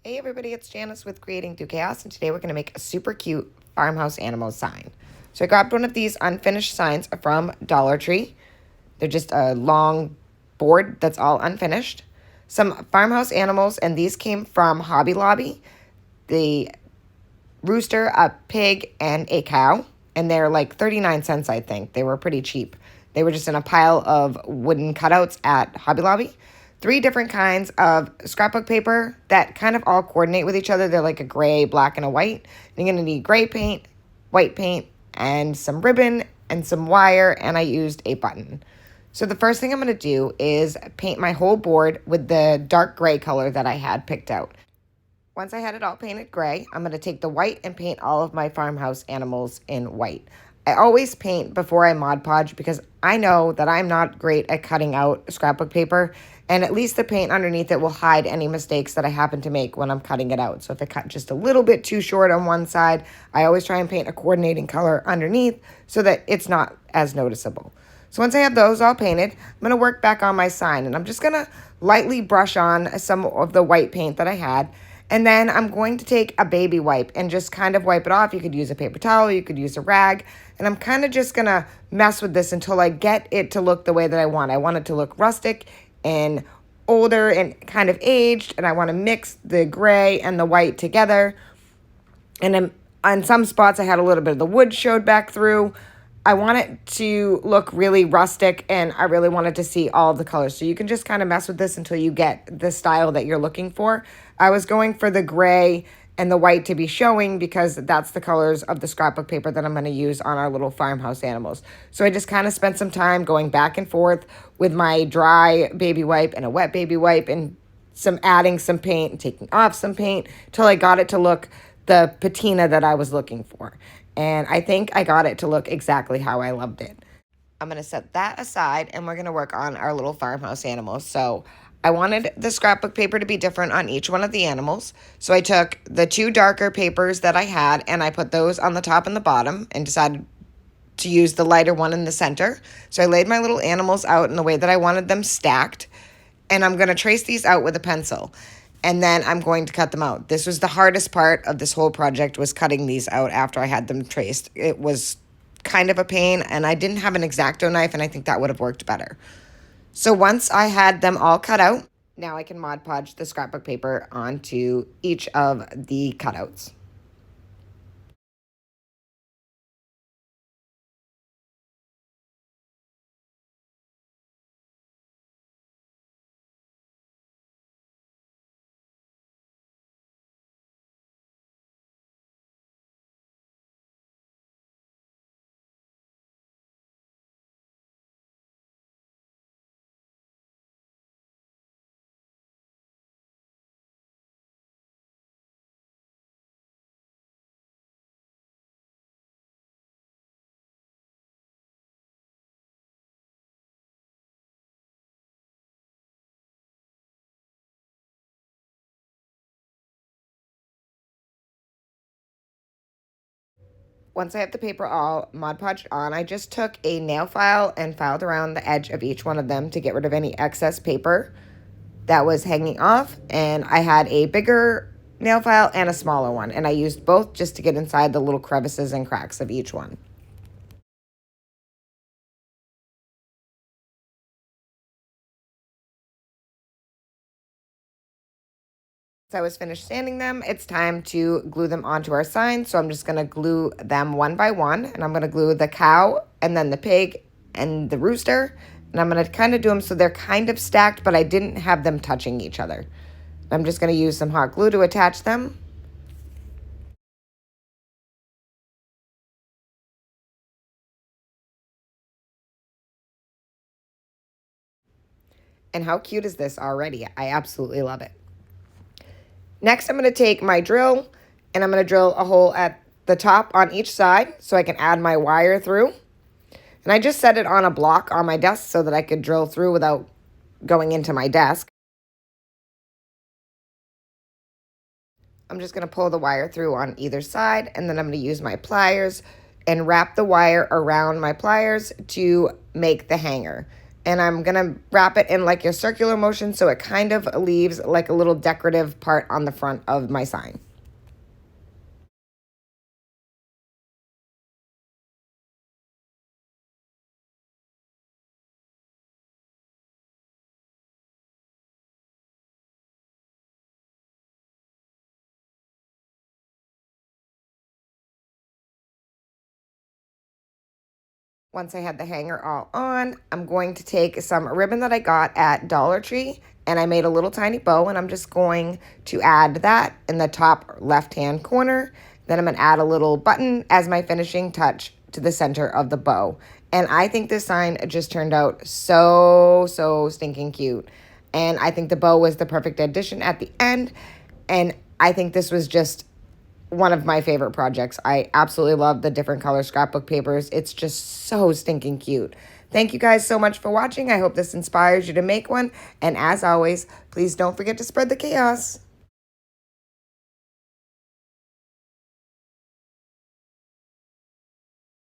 Hey everybody, it's Janice with Creating Through Chaos, and today we're going to make a super cute Farmhouse Animals sign. So I grabbed one of these unfinished signs from Dollar Tree. They're just a long board that's all unfinished. Some Farmhouse Animals, and these came from Hobby Lobby. The rooster, a pig, and a cow. And they're like 39 cents, I think. They were pretty cheap. They were just in a pile of wooden cutouts at Hobby Lobby. 3 different kinds of scrapbook paper that kind of all coordinate with each other. They're like a gray, black, and a white. You're going to need gray paint, white paint, and some ribbon and some wire, and I used a button. So the first thing I'm going to do is paint my whole board with the dark gray color that I had picked out. Once I had it all painted gray, I'm going to take the white and paint all of my farmhouse animals in white. I always paint before I Mod Podge because I know that I'm not great at cutting out scrapbook paper, and at least the paint underneath it will hide any mistakes that I happen to make when I'm cutting it out. So if I cut just a little bit too short on one side, I always try and paint a coordinating color underneath so that it's not as noticeable. So once I have those all painted, I'm going to work back on my sign, and I'm just going to lightly brush on some of the white paint that I had. And then I'm going to take a baby wipe and just kind of wipe it off. You could use a paper towel, you could use a rag. And I'm kind of just going to mess with this until I get it to look the way that I want. I want it to look rustic and older and kind of aged. And I want to mix the gray and the white together. And then on some spots I had a little bit of the wood showed back through. I want it to look really rustic, and I really wanted to see all the colors. So you can just kind of mess with this until you get the style that you're looking for. I was going for the gray and the white to be showing because that's the colors of the scrapbook paper that I'm going to use on our little farmhouse animals. So I just kind of spent some time going back and forth with my dry baby wipe and a wet baby wipe and adding some paint and taking off some paint till I got it to look the patina that I was looking for. And I think I got it to look exactly how I loved it. I'm going to set that aside, and we're going to work on our little farmhouse animals. So I wanted the scrapbook paper to be different on each one of the animals. So I took the 2 darker papers that I had, and I put those on the top and the bottom and decided to use the lighter one in the center. So I laid my little animals out in the way that I wanted them stacked, and I'm going to trace these out with a pencil. And then I'm going to cut them out. This was the hardest part of this whole project, was cutting these out after I had them traced. It was kind of a pain, and I didn't have an X-Acto knife, and I think that would have worked better. So once I had them all cut out, now I can Mod Podge the scrapbook paper onto each of the cutouts. Once I have the paper all Mod Podged on, I just took a nail file and filed around the edge of each one of them to get rid of any excess paper that was hanging off. And I had a bigger nail file and a smaller one, and I used both just to get inside the little crevices and cracks of each one. Once I was finished sanding them, it's time to glue them onto our sign. So I'm just going to glue them one by one, and I'm going to glue the cow and then the pig and the rooster. And I'm going to kind of do them so they're kind of stacked, but I didn't have them touching each other. I'm just going to use some hot glue to attach them. And how cute is this already? I absolutely love it. Next, I'm going to take my drill, and I'm going to drill a hole at the top on each side so I can add my wire through. And I just set it on a block on my desk so that I could drill through without going into my desk. I'm just going to pull the wire through on either side, and then I'm going to use my pliers and wrap the wire around my pliers to make the hanger. And I'm going to wrap it in like a circular motion so it kind of leaves like a little decorative part on the front of my sign. Once I had the hanger all on, I'm going to take some ribbon that I got at Dollar Tree and I made a little tiny bow, and I'm just going to add that in the top left-hand corner. Then I'm going to add a little button as my finishing touch to the center of the bow. And I think this sign just turned out so stinking cute. And I think the bow was the perfect addition at the end. And I think this was just one of my favorite projects. I absolutely love the different color scrapbook papers. It's just so stinking cute. Thank you guys so much for watching. I hope this inspires you to make one. And as always, please don't forget to spread the chaos.